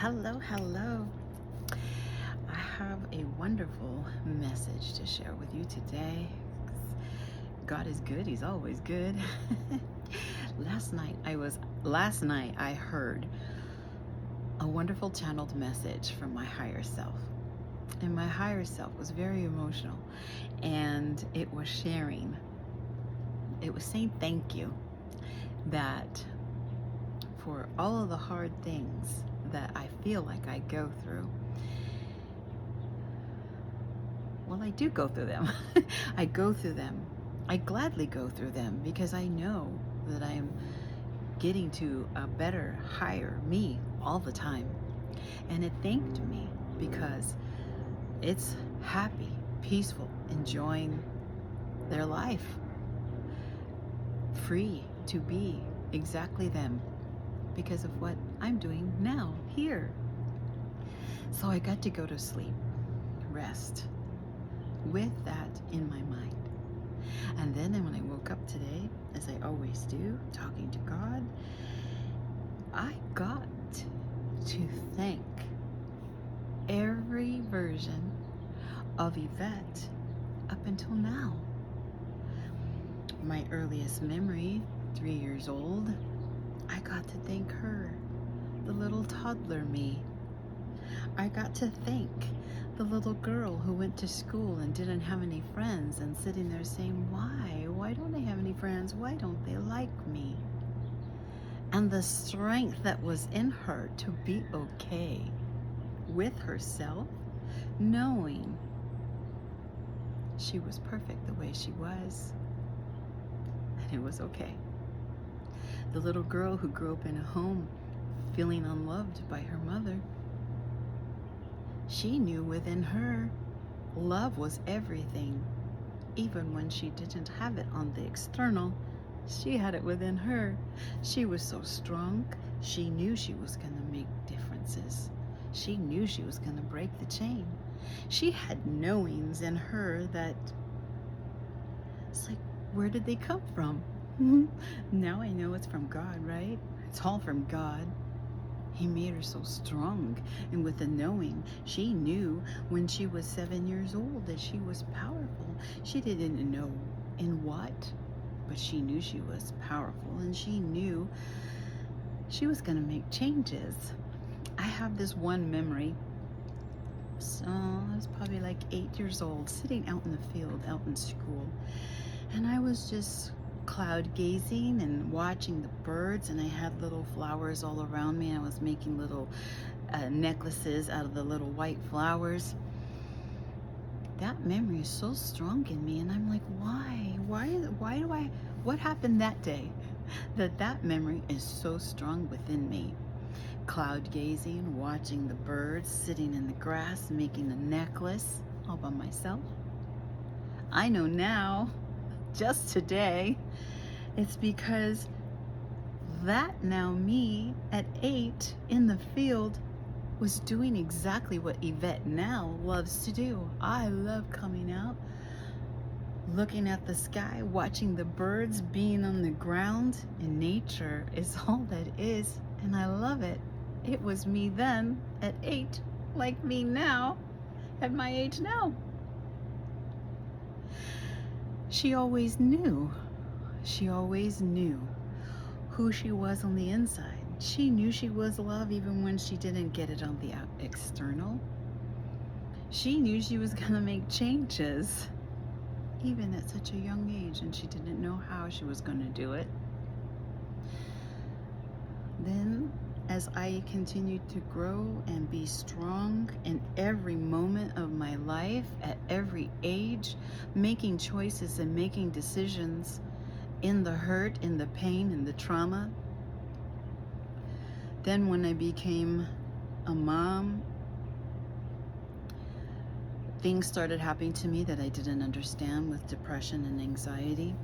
Hello, hello. I have a wonderful message to share with you today. God is good, He's always good. Last night I heard a wonderful channeled message from my higher self. And my higher self was very emotional, and it was sharing. It was saying thank you, that for all of the hard things that I feel like I go through. Well, I do go through them. I go through them. I gladly go through them because I know that I am getting to a better, higher me all the time. And it thanked me because it's happy, peaceful, enjoying their life, free to be exactly them because of what I'm doing now, here. So I got to go to sleep, rest, with that in my mind. And then when I woke up today, as I always do, talking to God, I got to thank every version of Yvette up until now. My earliest memory, 3 years old, I got to thank her, the little toddler me. I got to thank the little girl who went to school and didn't have any friends and sitting there saying, why don't I have any friends? Why don't they like me? And the strength that was in her to be okay with herself, knowing she was perfect the way she was, and it was okay. The little girl who grew up in a home feeling unloved by her mother, she knew within her love was everything. Even when she didn't have it on the external, she had it within her. She was so strong. She knew she was going to make differences. She knew she was going to break the chain. She had knowings in her that it's like, where did they come from? Now I know it's from God, right? It's all from God. He made her so strong, and with the knowing, she knew when she was 7 years old that she was powerful. She didn't know in what, but she knew she was powerful, and she knew she was going to make changes. I have this one memory. So I was probably like 8 years old, sitting out in the field, out in school, and I was just cloud gazing and watching the birds, and I had little flowers all around me. I was making little necklaces out of the little white flowers. That memory is so strong in me, and I'm like, why do I, what happened that day that memory is so strong within me? Cloud gazing, watching the birds, sitting in the grass, making a necklace all by myself. I know now, just today, it's because that now me at 8 in the field was doing exactly what Yvette now loves to do. I love coming out, looking at the sky, watching the birds, being on the ground, and nature is all that is, and I love it. It was me then at 8, like me now at my age now. She always knew who she was on the inside. She knew she was love even when she didn't get it on the external. She knew she was gonna make changes even at such a young age, and she didn't know how she was gonna do it. Then, as I continued to grow and be strong in every moment of my life, at every age, making choices and making decisions in the hurt, in the pain, in the trauma. Then when I became a mom, things started happening to me that I didn't understand with depression and anxiety.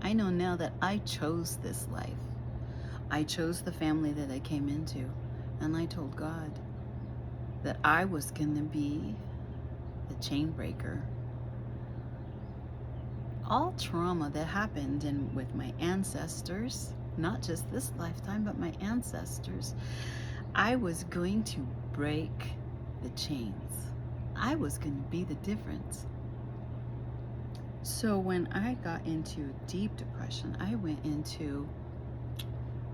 I know now that I chose this life. I chose the family that I came into, and I told God that I was going to be the chain breaker. All trauma that happened with my ancestors, not just this lifetime, but my ancestors, I was going to break the chains. I was going to be the difference. So when I got into deep depression, I went into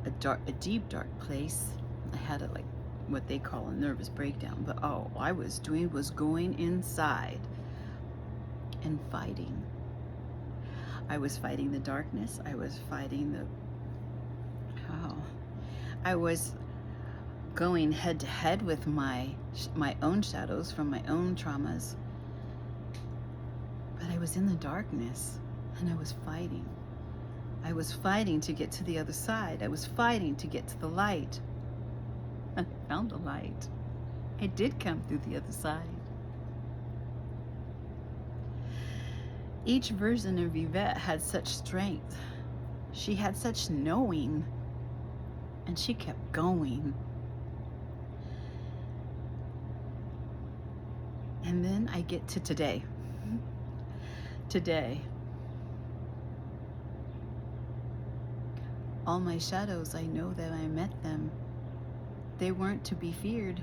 a deep, dark place. I had like what they call a nervous breakdown. But all I was doing was going inside and fighting. I was fighting the darkness. I was fighting I was going head to head with my own shadows from my own traumas. But I was in the darkness and I was fighting. I was fighting to get to the other side. I was fighting to get to the light. I found the light. I did come through the other side. Each version of Yvette had such strength. She had such knowing. And she kept going. And then I get to today. Today. All my shadows, I know that I met them. They weren't to be feared.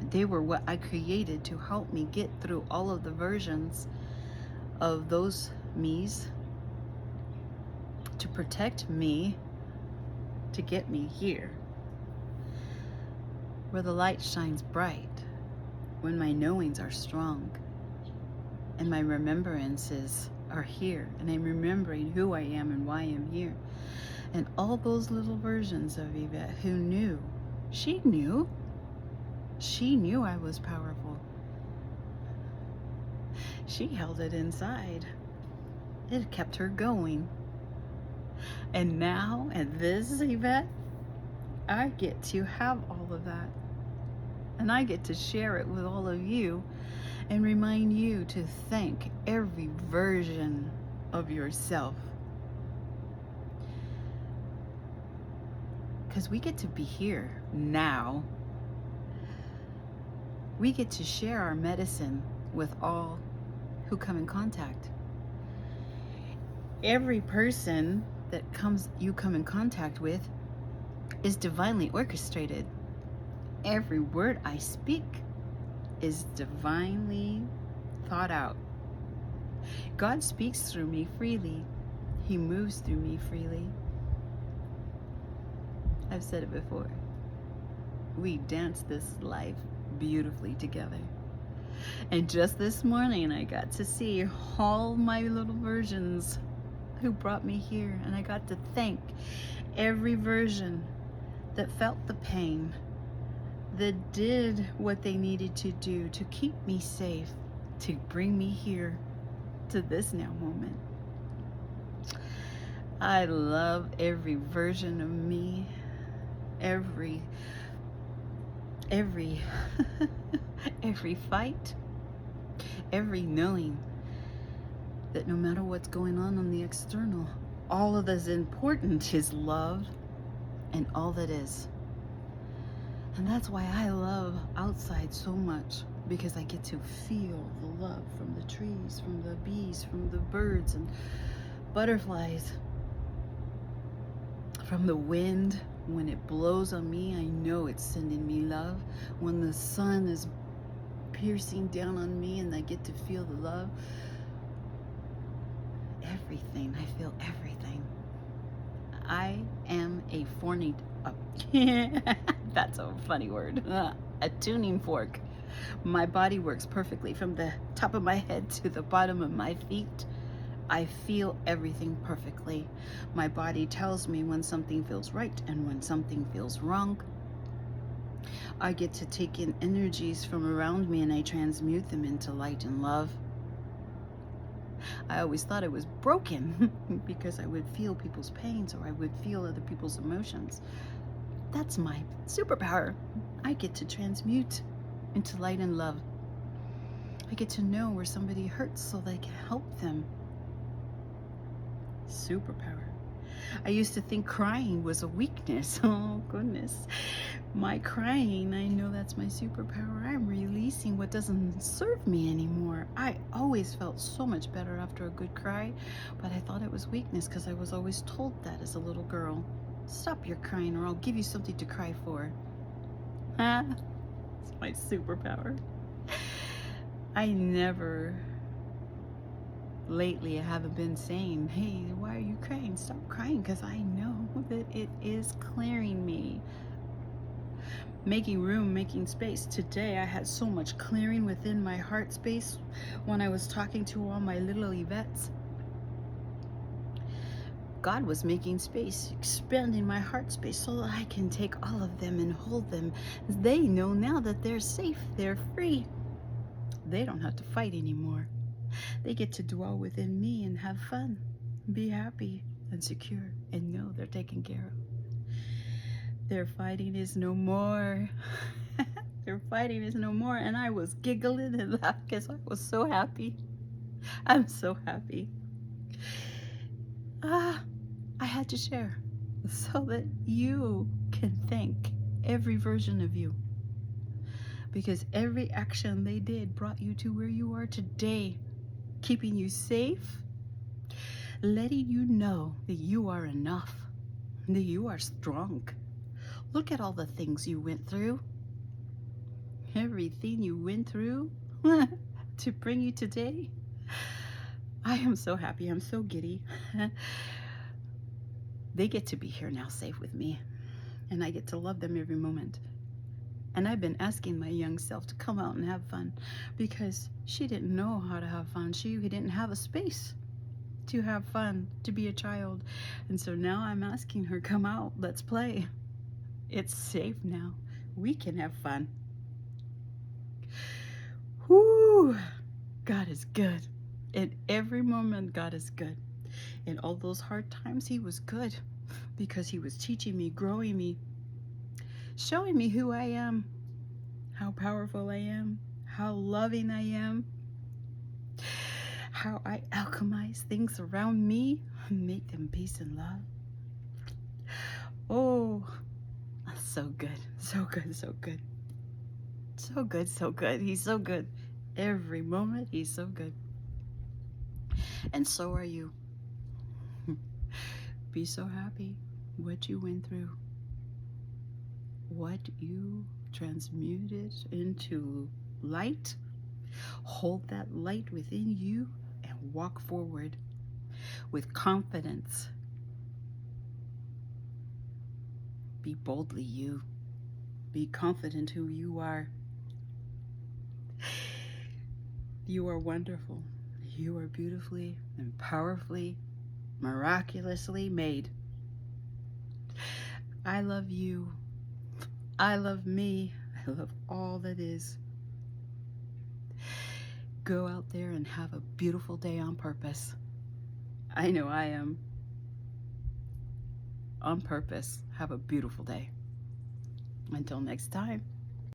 They were what I created to help me get through all of the versions of those me's, to protect me, to get me here, where the light shines bright, when my knowings are strong, and my remembrances are here, and I'm remembering who I am and why I'm here. And all those little versions of Yvette who knew, she knew I was powerful. She held it inside. It kept her going. And now, at this Yvette, I get to have all of that. And I get to share it with all of you and remind you to thank every version of yourself. Because we get to be here now. We get to share our medicine with all who come in contact. Every person that you come in contact with is divinely orchestrated. Every word I speak is divinely thought out. God speaks through me freely. He moves through me freely. I've said it before. We dance this life beautifully together. And just this morning, I got to see all my little versions who brought me here. And I got to thank every version that felt the pain, that did what they needed to do to keep me safe, to bring me here to this now moment. I love every version of me, every every fight, every knowing that no matter what's going on the external, all of that's important is love and all that is. And that's why I love outside so much, because I get to feel the love from the trees, from the bees, from the birds and butterflies, from the wind. When it blows on me, I know it's sending me love. When the sun is piercing down on me and I get to feel the love, everything, I feel everything. I am a that's a funny word. A tuning fork. My body works perfectly from the top of my head to the bottom of my feet. I feel everything perfectly. My body tells me when something feels right and when something feels wrong. I get to take in energies from around me and I transmute them into light and love. I always thought I was broken because I would feel people's pains or I would feel other people's emotions. That's my superpower. I get to transmute into light and love. I get to know where somebody hurts so that I can help them. Superpower. I used to think crying was a weakness. Oh goodness. My crying, I know that's my superpower. I'm releasing what doesn't serve me anymore. I always felt so much better after a good cry, but I thought it was weakness because I was always told that as a little girl. Stop your crying or I'll give you something to cry for. It's my superpower. I never, lately, I haven't been saying, hey, why are you crying? Stop crying, because I know that it is clearing me. Making room, making space. Today I had so much clearing within my heart space when I was talking to all my little Yvettes. God was making space, expanding my heart space so that I can take all of them and hold them. They know now that they're safe, they're free. They don't have to fight anymore. They get to dwell within me and have fun, be happy and secure, and know they're taken care of. Their fighting is no more. Their fighting is no more. And I was giggling and laughing because I was so happy. I'm so happy. I had to share so that you can thank every version of you, because every action they did brought you to where you are today, keeping you safe, letting you know that you are enough, that you are strong. Look at all the things you went through, everything you went through to bring you today. I am so happy. I'm so giddy. They get to be here now safe with me, and I get to love them every moment. And I've been asking my young self to come out and have fun, because she didn't know how to have fun. She didn't have a space to have fun, to be a child. And so now I'm asking her, come out, let's play. It's safe now. We can have fun. Whoo! God is good. In every moment, God is good. In all those hard times, He was good, because He was teaching me, growing me, showing me who I am, how powerful I am, how loving I am, how I alchemize things around me and make them peace and love. Oh, so good, so good, so good. So good, so good. He's so good. Every moment, He's so good. And so are you. Be so happy what you went through, what you transmuted into light. Hold that light within you and walk forward with confidence. Be boldly you. Be confident who you are. You are wonderful. You are beautifully and powerfully, miraculously made. I love you. I love me. I love all that is. Go out there and have a beautiful day on purpose. I know I am. On purpose. Have a beautiful day. Until next time.